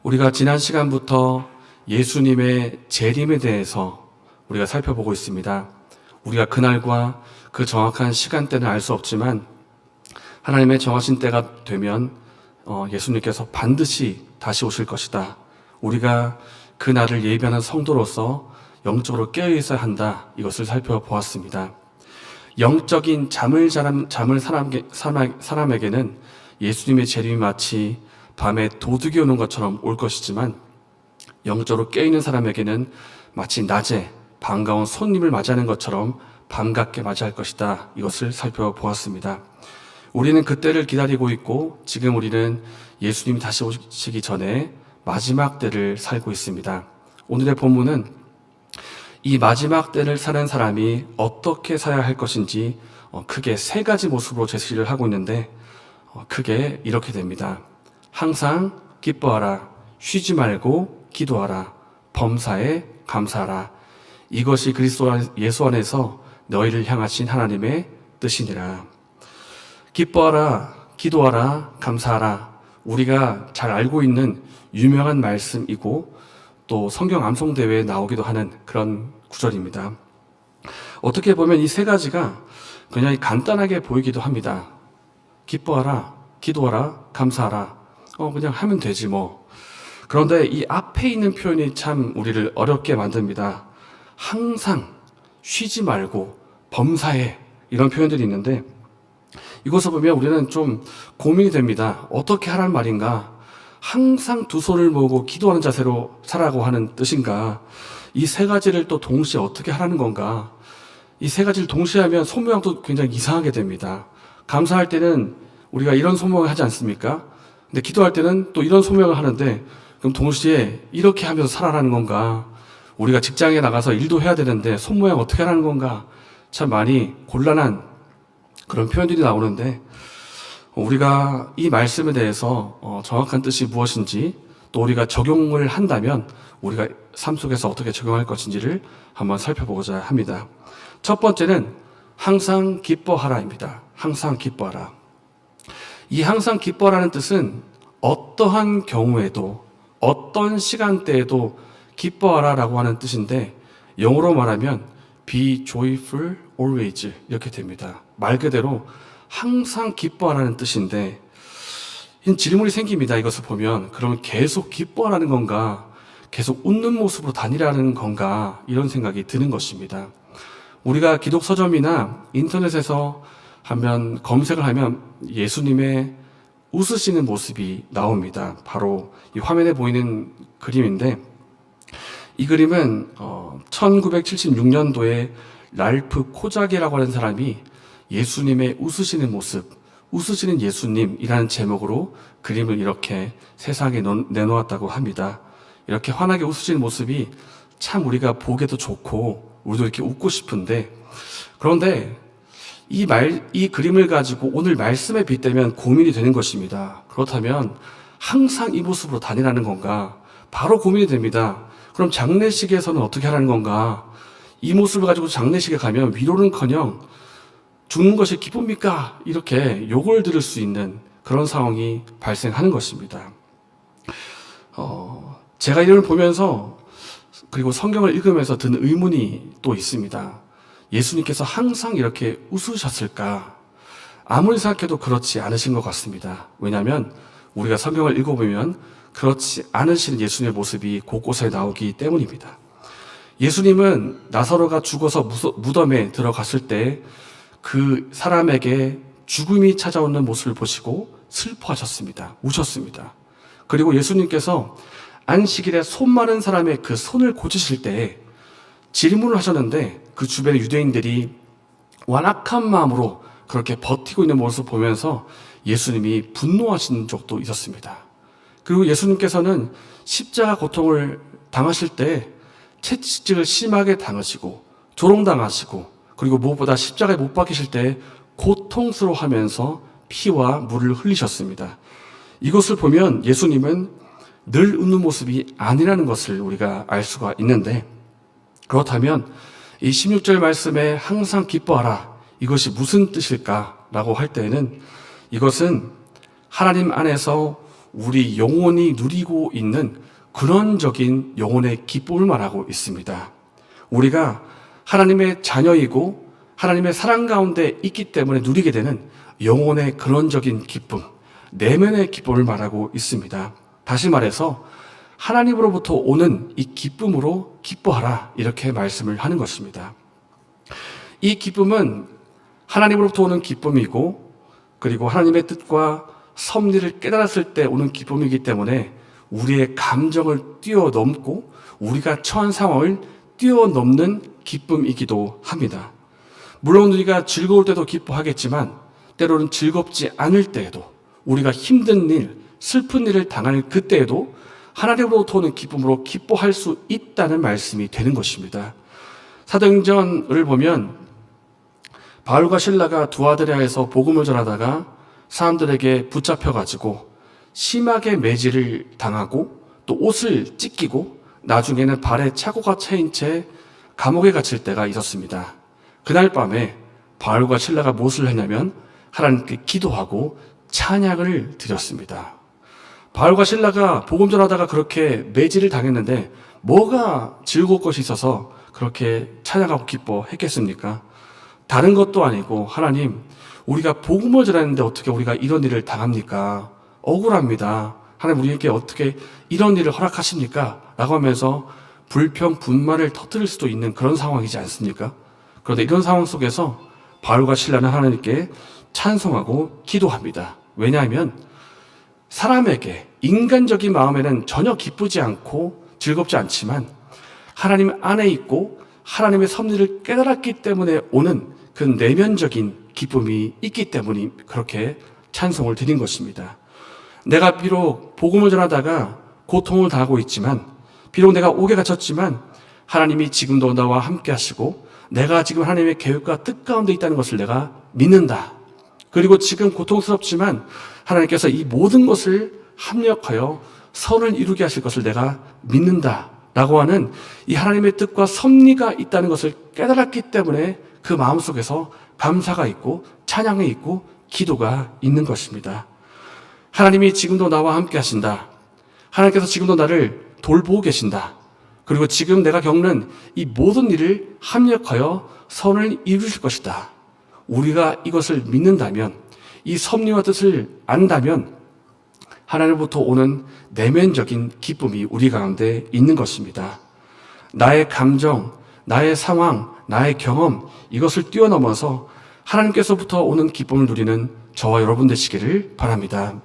우리가 지난 시간부터 예수님의 재림에 대해서 우리가 살펴보고 있습니다. 우리가 그날과 그 정확한 시간대는 알 수 없지만 하나님의 정하신 때가 되면 예수님께서 반드시 다시 오실 것이다. 우리가 그날을 예비하는 성도로서 영적으로 깨어 있어야 한다. 이것을 살펴보았습니다. 영적인 잠을 사람에게는 예수님의 재림이 마치 밤에 도둑이 오는 것처럼 올 것이지만 영적으로 깨어있는 사람에게는 마치 낮에 반가운 손님을 맞이하는 것처럼 반갑게 맞이할 것이다. 이것을 살펴보았습니다. 우리는 그때를 기다리고 있고 지금 우리는 예수님이 다시 오시기 전에 마지막 때를 살고 있습니다. 오늘의 본문은 이 마지막 때를 사는 사람이 어떻게 살아야 할 것인지 크게 세 가지 모습으로 제시를 하고 있는데 크게 이렇게 됩니다. 항상 기뻐하라, 쉬지 말고 기도하라, 범사에 감사하라. 이것이 그리스도 예수 안에서 너희를 향하신 하나님의 뜻이니라. 기뻐하라, 기도하라, 감사하라. 우리가 잘 알고 있는 유명한 말씀이고 또 성경 암송대회에 나오기도 하는 그런 구절입니다. 어떻게 보면 이 세 가지가 굉장히 간단하게 보이기도 합니다. 기뻐하라, 기도하라, 감사하라. 그냥 하면 되지 뭐. 그런데 이 앞에 있는 표현이 참 우리를 어렵게 만듭니다. 항상, 쉬지 말고, 범사에 이런 표현들이 있는데 이것을 보면 우리는 좀 고민이 됩니다. 어떻게 하라는 말인가? 항상 두 손을 모으고 기도하는 자세로 살아가고 하는 뜻인가? 이 세 가지를 또 동시에 어떻게 하라는 건가? 이 세 가지를 동시에 하면 손모양도 굉장히 이상하게 됩니다. 감사할 때는 우리가 이런 손모양을 하지 않습니까? 근데 기도할 때는 또 이런 손모양을 하는데 그럼 동시에 이렇게 하면서 살아라는 건가? 우리가 직장에 나가서 일도 해야 되는데 손모양 어떻게 하라는 건가? 참 많이 곤란한 그런 표현들이 나오는데 우리가 이 말씀에 대해서 정확한 뜻이 무엇인지 또 우리가 적용을 한다면 우리가 삶 속에서 어떻게 적용할 것인지를 한번 살펴보고자 합니다. 첫 번째는 항상 기뻐하라입니다. 항상 기뻐하라. 이 항상 기뻐하라는 뜻은 어떠한 경우에도 어떤 시간대에도 기뻐하라라고 하는 뜻인데 영어로 말하면 be joyful always 이렇게 됩니다. 말 그대로 항상 기뻐하라는 뜻인데 질문이 생깁니다. 이것을 보면 그러면 계속 기뻐하라는 건가? 계속 웃는 모습으로 다니라는 건가? 이런 생각이 드는 것입니다. 우리가 기독 서점이나 인터넷에서 하면 검색을 하면 예수님의 웃으시는 모습이 나옵니다. 바로 이 화면에 보이는 그림인데 이 그림은 1976년도에 랄프 코자게라고 하는 사람이 예수님의 웃으시는 모습, 웃으시는 예수님이라는 제목으로 그림을 이렇게 세상에 내놓았다고 합니다. 이렇게 환하게 웃으시는 모습이 참 우리가 보기에도 좋고 우리도 이렇게 웃고 싶은데 그런데 이 그림을 가지고 오늘 말씀에 빗대면 고민이 되는 것입니다. 그렇다면 항상 이 모습으로 다니라는 건가? 바로 고민이 됩니다. 그럼 장례식에서는 어떻게 하라는 건가? 이 모습을 가지고 장례식에 가면 위로는커녕 죽는 것이 기쁩니까? 이렇게 욕을 들을 수 있는 그런 상황이 발생하는 것입니다. 제가 이걸 보면서 그리고 성경을 읽으면서 든 의문이 또 있습니다. 예수님께서 항상 이렇게 웃으셨을까? 아무리 생각해도 그렇지 않으신 것 같습니다. 왜냐하면 우리가 성경을 읽어보면 그렇지 않으신 예수님의 모습이 곳곳에 나오기 때문입니다. 예수님은 나사로가 죽어서 무덤에 들어갔을 때 그 사람에게 죽음이 찾아오는 모습을 보시고 슬퍼하셨습니다. 우셨습니다. 그리고 예수님께서 안식일에 손 마른 사람의 그 손을 고치실 때 질문을 하셨는데 그 주변의 유대인들이 완악한 마음으로 그렇게 버티고 있는 모습을 보면서 예수님이 분노하신 적도 있었습니다. 그리고 예수님께서는 십자가 고통을 당하실 때 채찍질을 심하게 당하시고 조롱당하시고 그리고 무엇보다 십자가에 못 박히실 때 고통스러워하면서 피와 물을 흘리셨습니다. 이것을 보면 예수님은 늘 웃는 모습이 아니라는 것을 우리가 알 수가 있는데 그렇다면 이 16절 말씀에 항상 기뻐하라 이것이 무슨 뜻일까라고 할 때에는 이것은 하나님 안에서 우리 영혼이 누리고 있는 근원적인 영혼의 기쁨을 말하고 있습니다. 우리가 하나님의 자녀이고 하나님의 사랑 가운데 있기 때문에 누리게 되는 영혼의 근원적인 기쁨, 내면의 기쁨을 말하고 있습니다. 다시 말해서 하나님으로부터 오는 이 기쁨으로 기뻐하라, 이렇게 말씀을 하는 것입니다. 이 기쁨은 하나님으로부터 오는 기쁨이고, 그리고 하나님의 뜻과 섭리를 깨달았을 때 오는 기쁨이기 때문에 우리의 감정을 뛰어넘고 우리가 처한 상황을 뛰어넘는 기쁨이기도 합니다. 물론 우리가 즐거울 때도 기뻐하겠지만 때로는 즐겁지 않을 때에도, 우리가 힘든 일, 슬픈 일을 당할 그때에도 하나님으로부터 오는 기쁨으로 기뻐할 수 있다는 말씀이 되는 것입니다. 사도행전을 보면 바울과 실라가 두아드라에서 복음을 전하다가 사람들에게 붙잡혀가지고 심하게 매질을 당하고 또 옷을 찢기고 나중에는 발에 차고가 차인 채 감옥에 갇힐 때가 있었습니다. 그날 밤에 바울과 실라가 무엇을 했냐면 하나님께 기도하고 찬양을 드렸습니다. 바울과 실라가 복음 전하다가 그렇게 매질을 당했는데 뭐가 즐거울 것이 있어서 그렇게 찬양하고 기뻐했겠습니까? 다른 것도 아니고, 하나님, 우리가 복음을 전했는데 어떻게 우리가 이런 일을 당합니까? 억울합니다. 하나님, 우리에게 어떻게 이런 일을 허락하십니까? 라고 하면서 불평, 분말을 터뜨릴 수도 있는 그런 상황이지 않습니까? 그런데 이런 상황 속에서 바울과 실라는 하나님께 찬송하고 기도합니다. 왜냐하면 사람에게, 인간적인 마음에는 전혀 기쁘지 않고 즐겁지 않지만 하나님 안에 있고 하나님의 섭리를 깨달았기 때문에 오는 그 내면적인 기쁨이 있기 때문에 그렇게 찬송을 드린 것입니다. 내가 비록 복음을 전하다가 고통을 당하고 있지만, 비록 내가 옥에 갇혔지만 하나님이 지금도 나와 함께 하시고 내가 지금 하나님의 계획과 뜻 가운데 있다는 것을 내가 믿는다. 그리고 지금 고통스럽지만 하나님께서 이 모든 것을 합력하여 선을 이루게 하실 것을 내가 믿는다 라고 하는 이 하나님의 뜻과 섭리가 있다는 것을 깨달았기 때문에 그 마음속에서 감사가 있고 찬양이 있고 기도가 있는 것입니다. 하나님이 지금도 나와 함께 하신다. 하나님께서 지금도 나를 돌보고 계신다. 그리고 지금 내가 겪는 이 모든 일을 합력하여 선을 이루실 것이다. 우리가 이것을 믿는다면, 이 섭리와 뜻을 안다면 하나님으로부터 오는 내면적인 기쁨이 우리 가운데 있는 것입니다. 나의 감정, 나의 상황, 나의 경험, 이것을 뛰어넘어서 하나님께서부터 오는 기쁨을 누리는 저와 여러분 되시기를 바랍니다.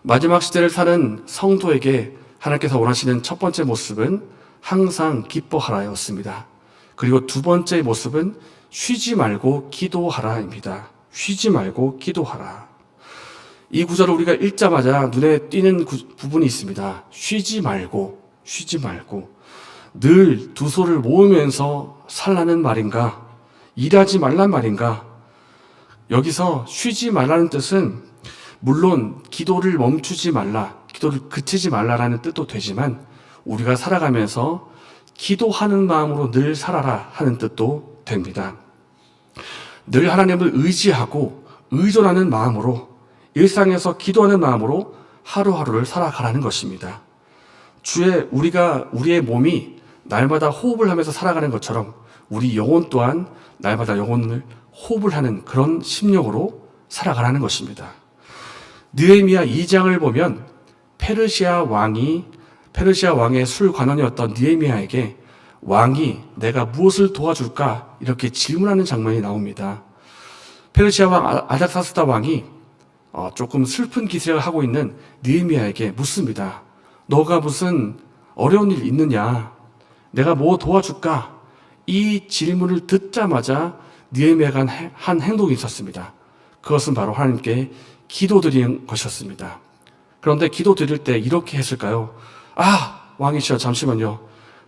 마지막 시대를 사는 성도에게 하나님께서 원하시는 첫 번째 모습은 항상 기뻐하라였습니다. 그리고 두 번째 모습은 쉬지 말고 기도하라입니다. 쉬지 말고 기도하라. 이 구절을 우리가 읽자마자 눈에 띄는 부분이 있습니다. 쉬지 말고, 쉬지 말고. 늘 두 손을 모으면서 살라는 말인가? 일하지 말란 말인가? 여기서 쉬지 말라는 뜻은 물론 기도를 멈추지 말라, 기도를 그치지 말라라는 뜻도 되지만 우리가 살아가면서 기도하는 마음으로 늘 살아라 하는 뜻도 됩니다. 늘 하나님을 의지하고 의존하는 마음으로, 일상에서 기도하는 마음으로 하루하루를 살아가라는 것입니다. 우리의 몸이 날마다 호흡을 하면서 살아가는 것처럼 우리 영혼 또한 날마다 영혼을 호흡을 하는 그런 심령으로 살아가라는 것입니다. 느헤미야 2장을 보면 페르시아 왕의 술관원이었던 느헤미야에게 왕이 내가 무엇을 도와줄까? 이렇게 질문하는 장면이 나옵니다. 페르시아 왕 아닥사스다 왕이 조금 슬픈 기색을 하고 있는 느헤미야에게 묻습니다. 너가 무슨 어려운 일 있느냐? 내가 뭐 도와줄까? 이 질문을 듣자마자 느헤미야가 한 행동이 있었습니다. 그것은 바로 하나님께 기도드리는 것이었습니다. 그런데 기도 드릴 때 이렇게 했을까요? 왕이시여, 잠시만요.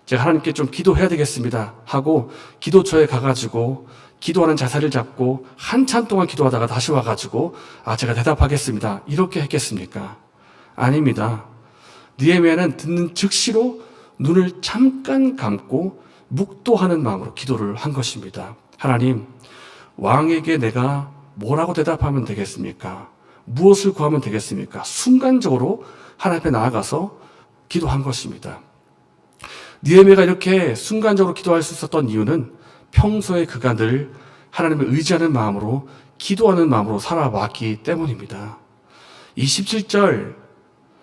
제가 하나님께 좀 기도해야 되겠습니다 하고 기도처에 가가지고 기도하는 자세를 잡고 한참 동안 기도하다가 다시 와가지고 제가 대답하겠습니다, 이렇게 했겠습니까? 아닙니다. 느헤미야는 듣는 즉시로 눈을 잠깐 감고 묵도하는 마음으로 기도를 한 것입니다. 하나님, 왕에게 내가 뭐라고 대답하면 되겠습니까? 무엇을 구하면 되겠습니까? 순간적으로 하나님 앞에 나아가서 기도한 것입니다. 느헤미야가 이렇게 순간적으로 기도할 수 있었던 이유는 평소에 그가 늘 하나님을 의지하는 마음으로 기도하는 마음으로 살아왔기 때문입니다. 이 17절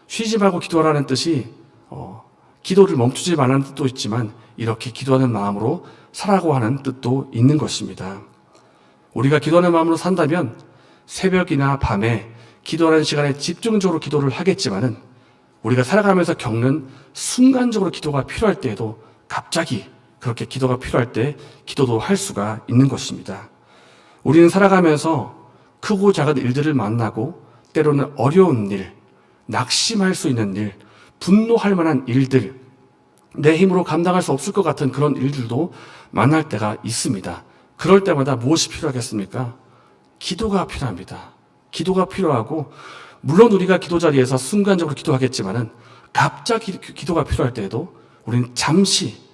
쉬지 말고 기도하라는 뜻이 기도를 멈추지 말라는 뜻도 있지만 이렇게 기도하는 마음으로 살아가고 하는 뜻도 있는 것입니다. 우리가 기도하는 마음으로 산다면 새벽이나 밤에 기도하는 시간에 집중적으로 기도를 하겠지만은 우리가 살아가면서 겪는 순간적으로 기도가 필요할 때에도 갑자기 그렇게 기도가 필요할 때 기도도 할 수가 있는 것입니다. 우리는 살아가면서 크고 작은 일들을 만나고 때로는 어려운 일, 낙심할 수 있는 일, 분노할 만한 일들, 내 힘으로 감당할 수 없을 것 같은 그런 일들도 만날 때가 있습니다. 그럴 때마다 무엇이 필요하겠습니까? 기도가 필요합니다. 기도가 필요하고 물론 우리가 기도 자리에서 순간적으로 기도하겠지만은 갑자기 기도가 필요할 때에도 우리는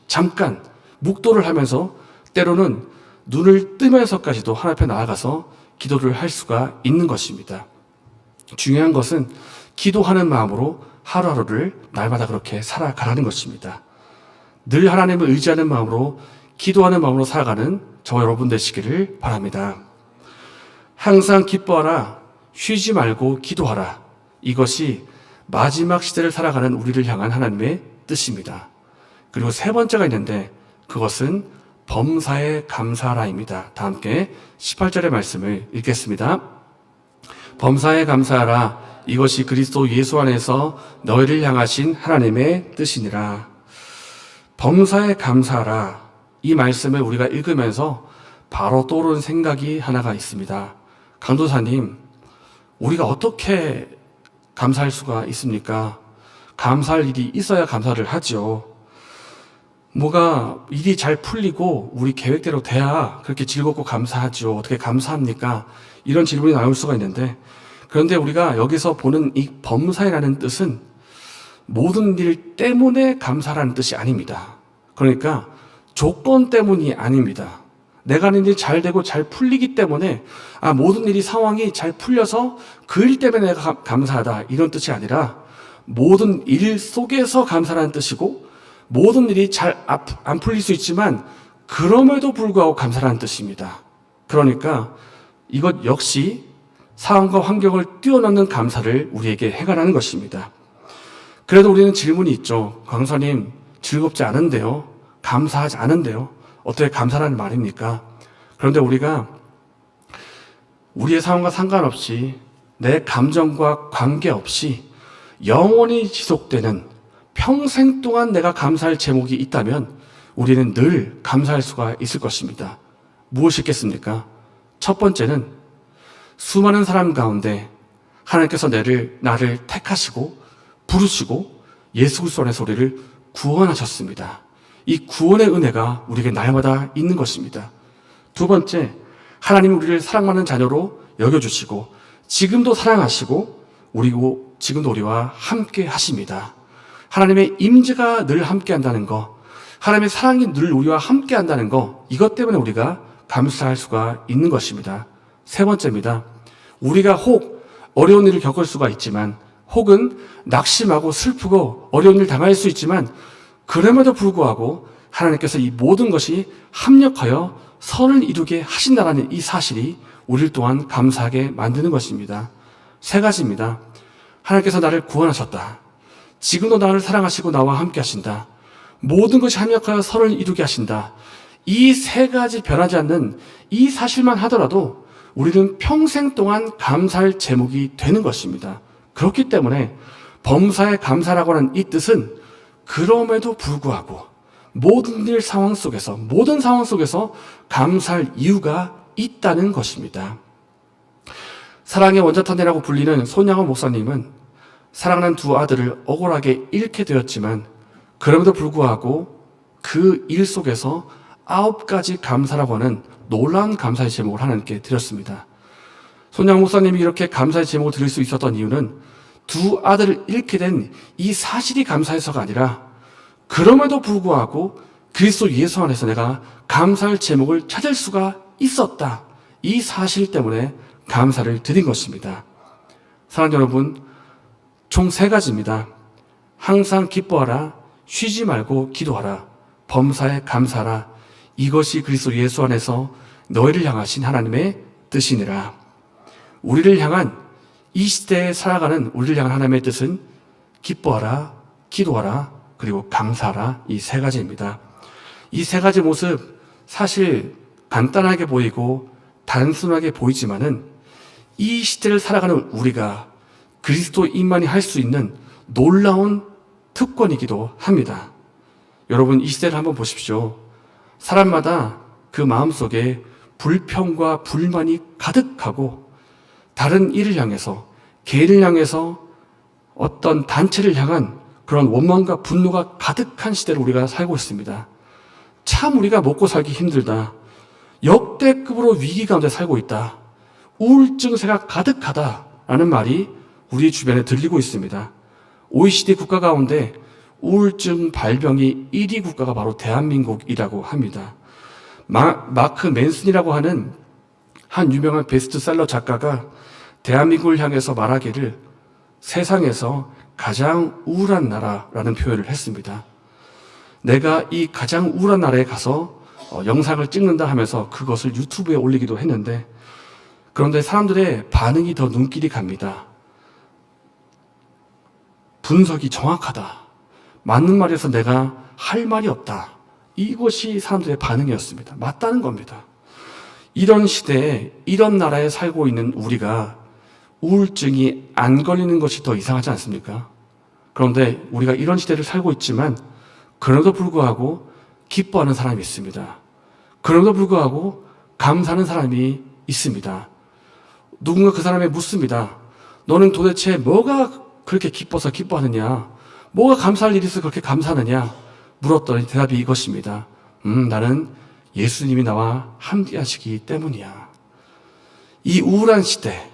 잠깐 묵도를 하면서 때로는 눈을 뜨면서까지도 하나님 앞에 나아가서 기도를 할 수가 있는 것입니다. 중요한 것은 기도하는 마음으로 하루하루를 날마다 그렇게 살아가라는 것입니다. 늘 하나님을 의지하는 마음으로 기도하는 마음으로 살아가는 저와 여러분 되시기를 바랍니다. 항상 기뻐하라, 쉬지 말고 기도하라. 이것이 마지막 시대를 살아가는 우리를 향한 하나님의 뜻입니다. 그리고 세 번째가 있는데 그것은 범사에 감사하라입니다. 다 함께 18절의 말씀을 읽겠습니다. 범사에 감사하라. 이것이 그리스도 예수 안에서 너희를 향하신 하나님의 뜻이니라. 범사에 감사하라. 이 말씀을 우리가 읽으면서 바로 떠오르는 생각이 하나가 있습니다. 강도사님, 우리가 어떻게 감사할 수가 있습니까? 감사할 일이 있어야 감사를 하죠. 뭐가 일이 잘 풀리고 우리 계획대로 돼야 그렇게 즐겁고 감사하죠. 어떻게 감사합니까? 이런 질문이 나올 수가 있는데, 그런데 우리가 여기서 보는 이 범사이라는 뜻은 모든 일 때문에 감사라는 뜻이 아닙니다. 그러니까 조건 때문이 아닙니다. 내가 하는 일이 잘 되고 잘 풀리기 때문에 모든 일이 상황이 잘 풀려서 그 일 때문에 내가 감사하다 이런 뜻이 아니라 모든 일 속에서 감사라는 뜻이고 모든 일이 잘 안 풀릴 수 있지만 그럼에도 불구하고 감사라는 뜻입니다. 그러니까 이것 역시 상황과 환경을 뛰어넘는 감사를 우리에게 해가라는 것입니다. 그래도 우리는 질문이 있죠. 강사님, 즐겁지 않은데요? 감사하지 않은데요? 어떻게 감사라는 말입니까? 그런데 우리가 우리의 상황과 상관없이 내 감정과 관계없이 영원히 지속되는 평생 동안 내가 감사할 제목이 있다면 우리는 늘 감사할 수가 있을 것입니다. 무엇이 있겠습니까? 첫 번째는 수많은 사람 가운데 하나님께서 나를 택하시고 부르시고 예수 그리스도 안에서 우리를 구원하셨습니다. 이 구원의 은혜가 우리에게 날마다 있는 것입니다. 두 번째, 하나님이 우리를 사랑하는 자녀로 여겨주시고 지금도 사랑하시고 지금도 우리와 함께 하십니다. 하나님의 임재가 늘 함께 한다는 것, 하나님의 사랑이 늘 우리와 함께 한다는 것, 이것 때문에 우리가 감사할 수가 있는 것입니다. 세 번째입니다. 우리가 혹 어려운 일을 겪을 수가 있지만 혹은 낙심하고 슬프고 어려운 일 당할 수 있지만 그럼에도 불구하고 하나님께서 이 모든 것이 합력하여 선을 이루게 하신다는 이 사실이 우리를 또한 감사하게 만드는 것입니다. 세 가지입니다. 하나님께서 나를 구원하셨다. 지금도 나를 사랑하시고 나와 함께 하신다. 모든 것이 합력하여 선을 이루게 하신다. 이 세 가지 변하지 않는 이 사실만 하더라도 우리는 평생 동안 감사할 제목이 되는 것입니다. 그렇기 때문에 범사에 감사라고 하는 이 뜻은 그럼에도 불구하고 모든 상황 속에서 감사할 이유가 있다는 것입니다. 사랑의 원자탄이라고 불리는 손양원 목사님은 사랑하는 두 아들을 억울하게 잃게 되었지만 그럼에도 불구하고 그 일 속에서 9가지 감사라고 하는 놀라운 감사의 제목을 하나님께 드렸습니다. 손양 목사님이 이렇게 감사의 제목을 드릴 수 있었던 이유는 두 아들을 잃게 된 이 사실이 감사해서가 아니라 그럼에도 불구하고 그리스도 예수 안에서 내가 감사할 제목을 찾을 수가 있었다. 이 사실 때문에 감사를 드린 것입니다. 사랑하는 여러분, 총 3가지입니다. 항상 기뻐하라, 쉬지 말고 기도하라, 범사에 감사하라. 이것이 그리스도 예수 안에서 너희를 향하신 하나님의 뜻이니라. 우리를 향한, 이 시대에 살아가는 우리를 향한 하나님의 뜻은 기뻐하라, 기도하라, 그리고 감사하라. 이 3가지입니다. 이 3가지 모습 사실 간단하게 보이고 단순하게 보이지만은 이 시대를 살아가는 우리가 그리스도인만이 할 수 있는 놀라운 특권이기도 합니다. 여러분, 이 시대를 한번 보십시오. 사람마다 그 마음속에 불평과 불만이 가득하고 다른 일을 향해서, 개인을 향해서, 어떤 단체를 향한 그런 원망과 분노가 가득한 시대를 우리가 살고 있습니다. 참 우리가 먹고 살기 힘들다. 역대급으로 위기 가운데 살고 있다. 우울증세가 가득하다라는 말이 우리 주변에 들리고 있습니다. OECD 국가 가운데 우울증 발병이 1위 국가가 바로 대한민국이라고 합니다. 마크 맨슨이라고 하는 한 유명한 베스트셀러 작가가 대한민국을 향해서 말하기를 세상에서 가장 우울한 나라라는 표현을 했습니다. 내가 이 가장 우울한 나라에 가서 영상을 찍는다 하면서 그것을 유튜브에 올리기도 했는데, 그런데 사람들의 반응이 더 눈길이 갑니다. 분석이 정확하다. 맞는 말이어서 내가 할 말이 없다. 이것이 사람들의 반응이었습니다. 맞다는 겁니다. 이런 시대에, 이런 나라에 살고 있는 우리가 우울증이 안 걸리는 것이 더 이상하지 않습니까? 그런데 우리가 이런 시대를 살고 있지만 그럼에도 불구하고 기뻐하는 사람이 있습니다. 그럼에도 불구하고 감사하는 사람이 있습니다. 누군가 그 사람에 묻습니다. 너는 도대체 뭐가 그렇게 기뻐서 기뻐하느냐? 뭐가 감사할 일이 있어서 그렇게 감사하느냐? 물었더니 대답이 이것입니다. 나는 예수님이 나와 함께 하시기 때문이야. 이 우울한 시대,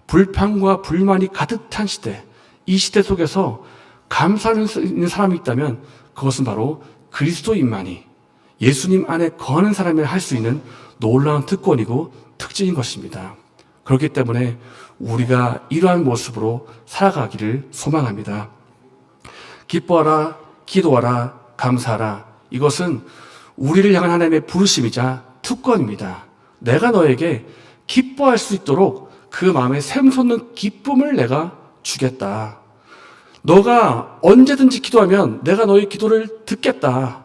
불평과 불만이 가득 찬 시대, 이 시대 속에서 감사하는 사람이 있다면 그것은 바로 그리스도인만이, 예수님 안에 거하는 사람이 할 수 있는 놀라운 특권이고 특징인 것입니다. 그렇기 때문에 우리가 이러한 모습으로 살아가기를 소망합니다. 기뻐하라, 기도하라, 감사하라. 이것은 우리를 향한 하나님의 부르심이자 특권입니다. 내가 너에게 기뻐할 수 있도록 그 마음에 샘솟는 기쁨을 내가 주겠다. 너가 언제든지 기도하면 내가 너의 기도를 듣겠다.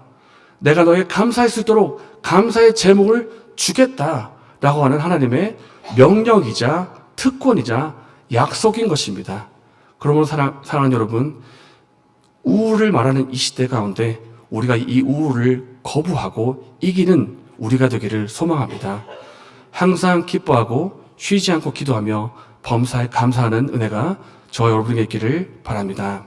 내가 너에게 감사할 수 있도록 감사의 제목을 주겠다라고 하는 하나님의 명령이자 특권이자 약속인 것입니다. 그러므로 사랑하는 여러분, 우울을 말하는 이 시대 가운데 우리가 이 우울을 거부하고 이기는 우리가 되기를 소망합니다. 항상 기뻐하고 쉬지 않고 기도하며 범사에 감사하는 은혜가 저와 여러분에게 있기를 바랍니다.